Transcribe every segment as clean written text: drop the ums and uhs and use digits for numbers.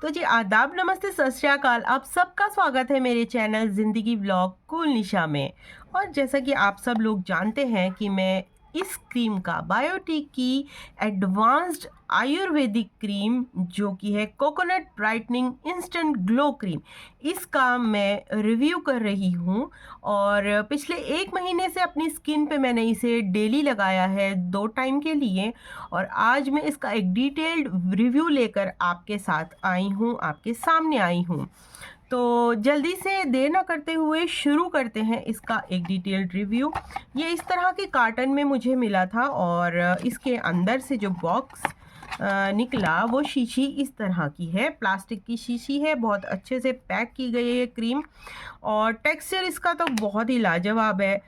तो जी आदाब, नमस्ते, सत श्री अकाल। आप सबका स्वागत है मेरे चैनल ज़िंदगी व्लॉग कूल निशा में। और जैसा कि आप सब लोग जानते हैं कि मैं इस क्रीम का बायोटिक की एडवांस्ड आयुर्वेदिक क्रीम जो कि है coconut brightening instant glow cream, इसका मैं रिव्यू कर रही हूँ। और पिछले 1 महीने से अपनी स्किन पे मैंने इसे डेली लगाया है 2 टाइम के लिए। और आज मैं इसका एक डिटेल्ड रिव्यू लेकर आपके साथ आई हूँ, आपके सामने आई हूँ। तो जल्दी से देर ना करते हुए शुरू करते हैं इसका एक डिटेल्ड रिव्यू। ये इस तरह के कार्टन में मुझे मिला था और इसके अंदर से जो बॉक्स निकला वो शीशी इस तरह की है, प्लास्टिक की शीशी है। बहुत अच्छे से पैक की गई है ये क्रीम और टेक्सचर इसका तो बहुत ही लाजवाब है।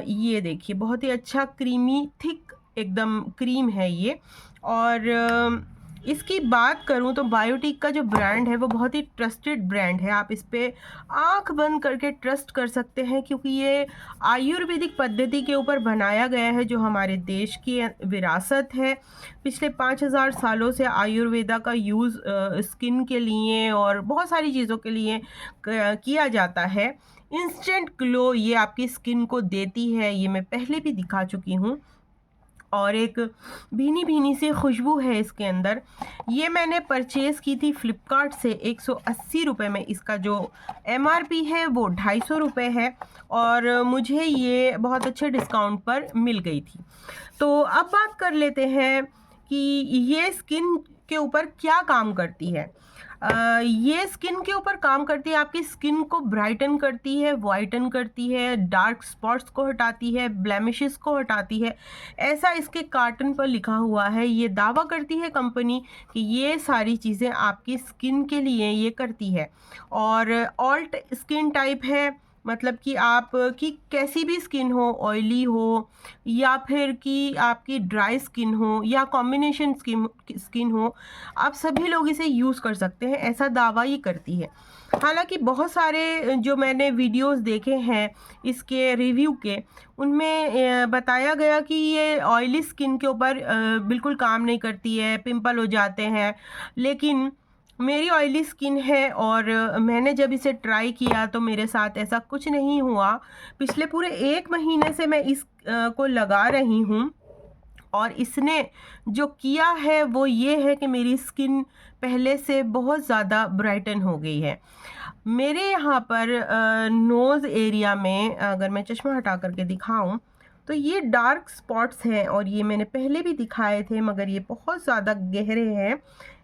ये देखिए, बहुत ही अच्छा क्रीमी थिक एकदम क्रीम है ये। और इसकी बात करूं तो बायोटिक का जो ब्रांड है वो बहुत ही ट्रस्टेड ब्रांड है। आप इस पे आंख बंद करके ट्रस्ट कर सकते हैं क्योंकि ये आयुर्वेदिक पद्धति के ऊपर बनाया गया है, जो हमारे देश की विरासत है। पिछले 5000 सालों से आयुर्वेदा का यूज़ स्किन के लिए और बहुत सारी चीज़ों के लिए किया जाता है। इंस्टेंट ग्लो ये आपकी स्किन को देती है, ये मैं पहले भी दिखा चुकी हूँ। और एक भीनी भीनी सी खुशबू है इसके अंदर। ये मैंने परचेज़ की थी फ्लिपकार्ट से 180 रुपये में। इसका जो एमआरपी है वो 250 रुपये है और मुझे ये बहुत अच्छे डिस्काउंट पर मिल गई थी। तो अब बात कर लेते हैं कि ये स्किन के ऊपर क्या काम करती है। ये स्किन के ऊपर काम करती है, आपकी स्किन को ब्राइटन करती है, वाइटन करती है, डार्क स्पॉट्स को हटाती है, ब्लेमिशेस को हटाती है। ऐसा इसके कार्टन पर लिखा हुआ है। ये दावा करती है कंपनी कि ये सारी चीज़ें आपकी स्किन के लिए ये करती है। और ऑल्ट स्किन टाइप है, मतलब कि आप की कैसी भी स्किन हो, ऑयली हो या फिर कि आपकी ड्राई स्किन हो या कॉम्बिनेशन स्किन हो, आप सभी लोग इसे यूज़ कर सकते हैं, ऐसा दावा ये करती है। हालांकि बहुत सारे जो मैंने वीडियोस देखे हैं इसके रिव्यू के, उनमें बताया गया कि ये ऑयली स्किन के ऊपर बिल्कुल काम नहीं करती है, पिंपल हो जाते हैं। लेकिन मेरी ऑयली स्किन है और मैंने जब इसे ट्राई किया तो मेरे साथ ऐसा कुछ नहीं हुआ। पिछले पूरे 1 महीने से मैं इस को लगा रही हूँ और इसने जो किया है वो ये है कि मेरी स्किन पहले से बहुत ज़्यादा ब्राइटन हो गई है। मेरे यहाँ पर नोज़ एरिया में अगर मैं चश्मा हटा करके दिखाऊं तो ये डार्क स्पॉट्स हैं और ये मैंने पहले भी दिखाए थे, मगर ये बहुत ज़्यादा गहरे हैं।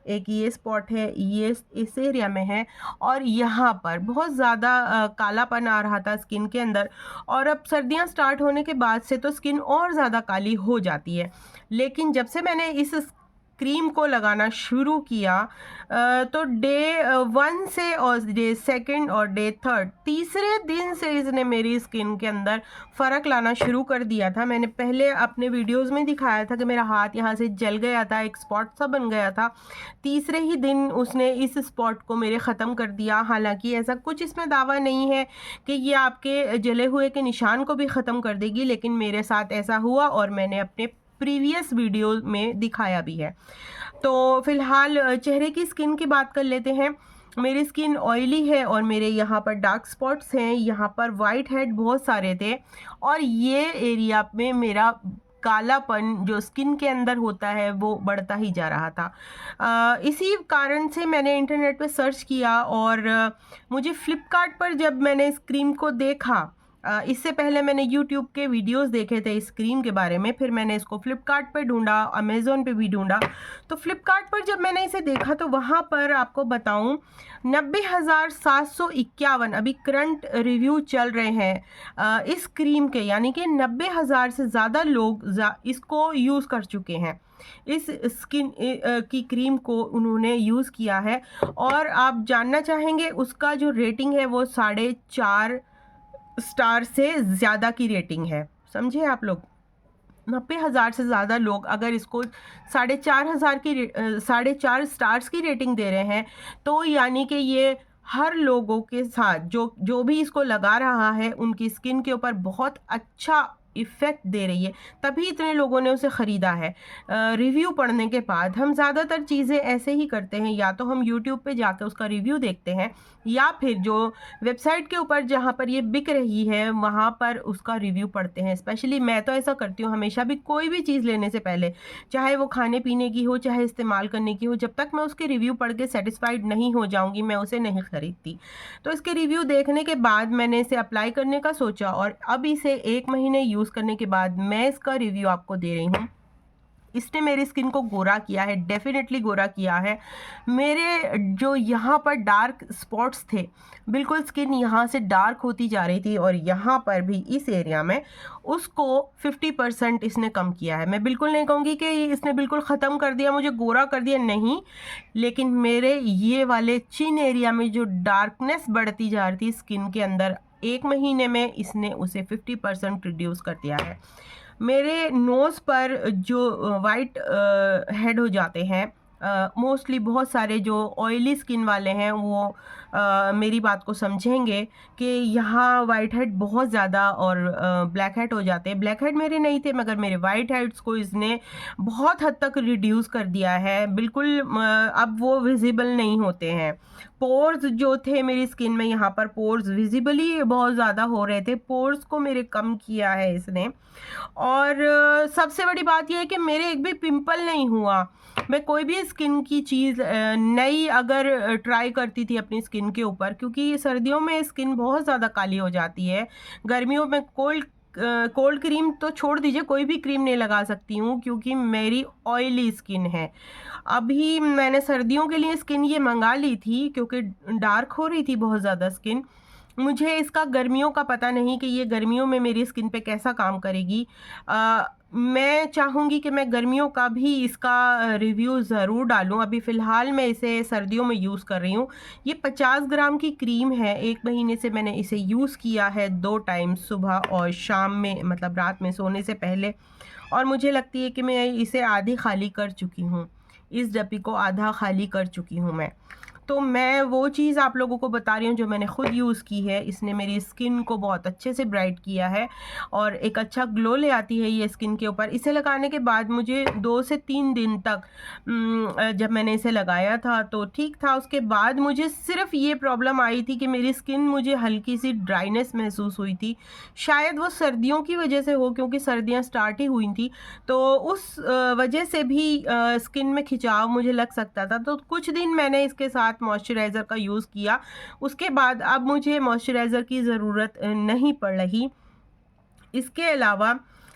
एक ये स्पॉट है, ये इस एरिया में है और यहाँ पर बहुत ज़्यादा कालापन आ रहा था स्किन के अंदर। और अब सर्दियाँ स्टार्ट होने के बाद से तो स्किन और ज़्यादा काली हो जाती है। लेकिन जब से मैंने इस क्रीम को लगाना शुरू किया तो डे 1 से और डे 2 और डे 3 तीसरे दिन से इसने मेरी स्किन के अंदर फ़र्क लाना शुरू कर दिया था। मैंने पहले अपने वीडियोस में दिखाया था कि मेरा हाथ यहाँ से जल गया था, एक स्पॉट सा बन गया था। तीसरे ही दिन उसने इस स्पॉट को मेरे ख़त्म कर दिया। हालांकि ऐसा कुछ इसमें दावा नहीं है कि ये आपके जले हुए के निशान को भी ख़त्म कर देगी, लेकिन मेरे साथ ऐसा हुआ और मैंने अपने प्रीवियस वीडियो में दिखाया भी है। तो फिलहाल चेहरे की स्किन की बात कर लेते हैं। मेरी स्किन ऑयली है और मेरे यहाँ पर डार्क स्पॉट्स हैं, यहाँ पर वाइट हेड बहुत सारे थे और ये एरिया में मेरा कालापन जो स्किन के अंदर होता है वो बढ़ता ही जा रहा था। इसी कारण से मैंने इंटरनेट पे सर्च किया और मुझे फ्लिपकार्ट पर जब मैंने इस क्रीम को देखा, इससे पहले मैंने YouTube के वीडियोस देखे थे इस क्रीम के बारे में, फिर मैंने इसको फ्लिपकार्ट पे ढूंढा, अमेज़ोन पे भी ढूंढा। तो फ्लिपकार्ट पर जब मैंने इसे देखा तो वहाँ पर आपको बताऊँ 90,751 अभी करंट रिव्यू चल रहे हैं इस क्रीम के, यानी कि 90,000 से ज़्यादा लोग इसको यूज़ कर चुके हैं। इस स्किन की क्रीम को उन्होंने यूज़ किया है और आप जानना चाहेंगे उसका जो रेटिंग है वो 4.5 स्टार से ज़्यादा की रेटिंग है। समझे आप लोग, 90,000 से ज़्यादा लोग अगर इसको 4.5 स्टार्स की रेटिंग दे रहे हैं तो यानी कि ये हर लोगों के साथ जो भी इसको लगा रहा है उनकी स्किन के ऊपर बहुत अच्छा इफ़ेक्ट दे रही है, तभी इतने लोगों ने उसे ख़रीदा है। रिव्यू पढ़ने के बाद हम ज़्यादातर चीज़ें ऐसे ही करते हैं, या तो हम यूट्यूब पे जाकर उसका रिव्यू देखते हैं, या फिर जो वेबसाइट के ऊपर जहाँ पर ये बिक रही है वहाँ पर उसका रिव्यू पढ़ते हैं। स्पेशली मैं तो ऐसा करती हूँ हमेशा भी, कोई भी चीज़ लेने से पहले, चाहे वो खाने पीने की हो, चाहे इस्तेमाल करने की हो, जब तक मैं उसके रिव्यू पढ़ के सेटिस्फाइड नहीं हो जाऊँगी, मैं उसे नहीं खरीदती। तो इसके रिव्यू देखने के बाद मैंने इसे अप्लाई करने का सोचा, और अब इसे 1 महीने यूज़ करने के बाद मैं इसका रिव्यू आपको दे रही हूँ। इसने मेरी स्किन को गोरा किया है, डेफ़िनेटली गोरा किया है। मेरे जो यहाँ पर डार्क स्पॉट्स थे, बिल्कुल स्किन यहाँ से डार्क होती जा रही थी, और यहाँ पर भी इस एरिया में उसको 50% इसने कम किया है। मैं बिल्कुल नहीं कहूँगी कि इसने बिल्कुल ख़त्म कर दिया, मुझे गोरा कर दिया, नहीं। लेकिन मेरे ये वाले चिन एरिया में जो डार्कनेस बढ़ती जा रही थी स्किन के अंदर, 1 महीने में इसने उसे 50% रिड्यूस कर दिया है। मेरे नोज़ पर जो वाइट हेड हो जाते हैं, मोस्टली बहुत सारे जो ऑयली स्किन वाले हैं वो मेरी बात को समझेंगे कि यहाँ वाइट हेड बहुत ज़्यादा और ब्लैक हेड हो जाते हैं। ब्लैक हेड मेरे नहीं थे, मगर मेरे वाइट हेड्स को इसने बहुत हद तक रिड्यूस कर दिया है। बिल्कुल अब वो विजिबल नहीं होते हैं। पोर्स जो थे मेरी स्किन में, यहाँ पर पोर्स विजिबली बहुत ज़्यादा हो रहे थे, पोर्स को मेरे कम किया है इसने। और सबसे बड़ी बात यह है कि मेरे एक भी पिंपल नहीं हुआ। मैं कोई भी स्किन की चीज़ नई अगर ट्राई करती थी अपनी स्किन के ऊपर, क्योंकि सर्दियों में स्किन बहुत ज़्यादा काली हो जाती है, गर्मियों में कोल्ड क्रीम तो छोड़ दीजिए, कोई भी क्रीम नहीं लगा सकती हूँ, क्योंकि मेरी ऑयली स्किन है। अभी मैंने सर्दियों के लिए स्किन ये मंगा ली थी, क्योंकि डार्क हो रही थी बहुत ज़्यादा स्किन। मुझे इसका गर्मियों का पता नहीं कि ये गर्मियों में मेरी स्किन पे कैसा काम करेगी। मैं चाहूँगी कि मैं गर्मियों का भी इसका रिव्यू ज़रूर डालूँ। अभी फ़िलहाल मैं इसे सर्दियों में यूज़ कर रही हूँ। ये 50 ग्राम की क्रीम है। 1 महीने से मैंने इसे यूज़ किया है 2 टाइम, सुबह और शाम में, मतलब रात में सोने से पहले। और मुझे लगती है कि मैं इसे आधी खाली कर चुकी हूँ। इस डब्बी को आधा खाली कर चुकी हूँ मैं। तो मैं वो चीज़ आप लोगों को बता रही हूँ जो मैंने खुद यूज़ की है। इसने मेरी स्किन को बहुत अच्छे से ब्राइट किया है, और एक अच्छा ग्लो ले आती है ये स्किन के ऊपर। इसे लगाने के बाद मुझे 2 से 3 दिन तक जब मैंने इसे लगाया था तो ठीक था। उसके बाद मुझे सिर्फ़ ये प्रॉब्लम आई थी कि मेरी स्किन, मुझे हल्की सी ड्राइनेस महसूस हुई थी। शायद वो सर्दियों की वजह से हो, क्योंकि सर्दियाँ स्टार्ट ही हुई थी, तो उस वजह से भी स्किन में खिंचाव मुझे लग सकता था। तो कुछ दिन मैंने इसके साथ मॉइस्चराइज़र का यूज़ किया। उसके बाद अब मुझे मॉइस्चराइज़र की ज़रूरत नहीं पड़ रही। इसके अलावा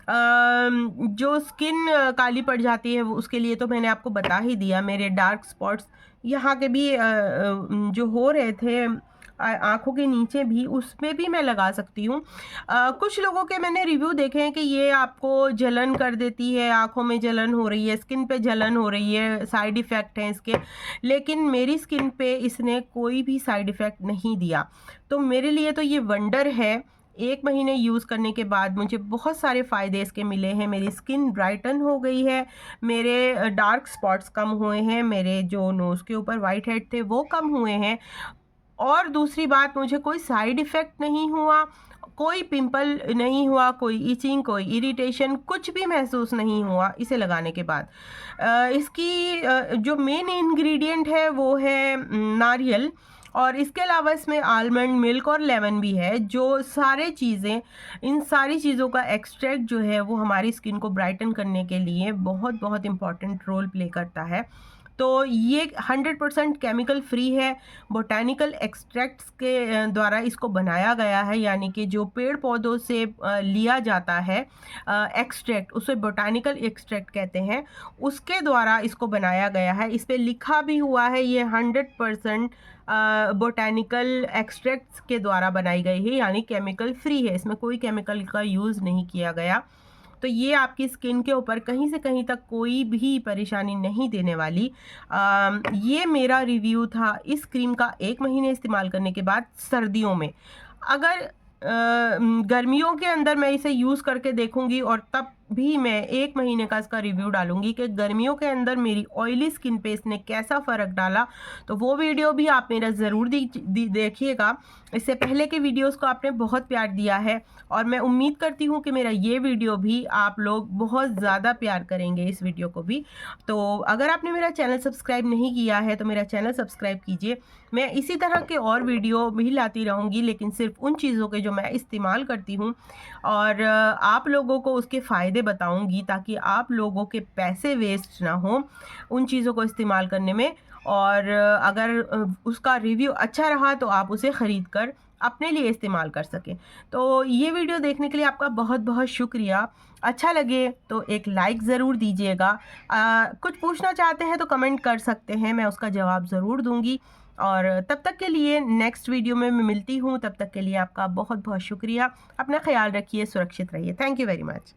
जो स्किन काली पड़ जाती है उसके लिए तो मैंने आपको बता ही दिया। मेरे डार्क स्पॉट्स यहाँ के भी जो हो रहे थे आँखों के नीचे भी, उसमें भी मैं लगा सकती हूँ। कुछ लोगों के मैंने रिव्यू देखे हैं कि ये आपको जलन कर देती है, आँखों में जलन हो रही है, स्किन पे जलन हो रही है, साइड इफ़ेक्ट हैं इसके। लेकिन मेरी स्किन पे इसने कोई भी साइड इफ़ेक्ट नहीं दिया। तो मेरे लिए तो ये वंडर है। 1 महीने यूज़ करने के बाद मुझे बहुत सारे फ़ायदे इसके मिले हैं। मेरी स्किन ब्राइटन हो गई है, मेरे डार्क स्पॉट्स कम हुए हैं, मेरे जो नोज़ के ऊपर वाइट हेड थे वो कम हुए हैं, और दूसरी बात, मुझे कोई साइड इफ़ेक्ट नहीं हुआ, कोई पिंपल नहीं हुआ, कोई इचिंग, कोई इरिटेशन, कुछ भी महसूस नहीं हुआ इसे लगाने के बाद। इसकी जो मेन इंग्रेडिएंट है वो है नारियल, और इसके अलावा इसमें आलमंड मिल्क और लेमन भी है। जो सारे चीज़ें, इन सारी चीज़ों का एक्सट्रैक्ट जो है वो हमारी स्किन को ब्राइटन करने के लिए बहुत बहुत इम्पॉर्टेंट रोल प्ले करता है। तो ये 100% केमिकल फ्री है, बोटैनिकल एक्सट्रैक्ट्स के द्वारा इसको बनाया गया है, यानी कि जो पेड़ पौधों से लिया जाता है एक्सट्रैक्ट, उसे बोटैनिकल एक्सट्रैक्ट कहते हैं, उसके द्वारा इसको बनाया गया है। इस पे लिखा भी हुआ है ये 100% बोटैनिकल एक्सट्रैक्ट्स के द्वारा बनाई गई है, यानी केमिकल फ्री है, इसमें कोई केमिकल का यूज़ नहीं किया गया। तो ये आपकी स्किन के ऊपर कहीं से कहीं तक कोई भी परेशानी नहीं देने वाली। ये मेरा रिव्यू था इस क्रीम का 1 महीने इस्तेमाल करने के बाद सर्दियों में। अगर गर्मियों के अंदर मैं इसे यूज़ करके देखूंगी और तब भी मैं 1 महीने का इसका रिव्यू डालूँगी कि गर्मियों के अंदर मेरी ऑयली स्किन पे इसने कैसा फ़र्क डाला। तो वो वीडियो भी आप मेरा ज़रूर देखिएगा। इससे पहले के वीडियोज़ को आपने बहुत प्यार दिया है और मैं उम्मीद करती हूँ कि मेरा ये वीडियो भी आप लोग बहुत ज़्यादा प्यार करेंगे इस वीडियो को भी। तो अगर आपने मेरा चैनल सब्सक्राइब नहीं किया है तो मेरा चैनल सब्सक्राइब कीजिए। मैं इसी तरह के और वीडियो भी लाती रहूँगी, लेकिन सिर्फ़ उन चीज़ों के जो मैं इस्तेमाल करती हूँ और आप लोगों को उसके फ़ायदे बताऊँगी, ताकि आप लोगों के पैसे वेस्ट ना हों उन चीज़ों को इस्तेमाल करने में। और अगर उसका रिव्यू अच्छा रहा तो आप उसे ख़रीद कर अपने लिए इस्तेमाल कर सकें। तो ये वीडियो देखने के लिए आपका बहुत-बहुत शुक्रिया। अच्छा लगे तो एक लाइक ज़रूर दीजिएगा। कुछ पूछना चाहते हैं तो कमेंट कर सकते हैं, मैं उसका जवाब ज़रूर दूँगी। और तब तक के लिए नेक्स्ट वीडियो में मैं मिलती हूँ, तब तक के लिए आपका बहुत-बहुत शुक्रिया। अपना ख़्याल रखिए, सुरक्षित रहिए। Thank you very much.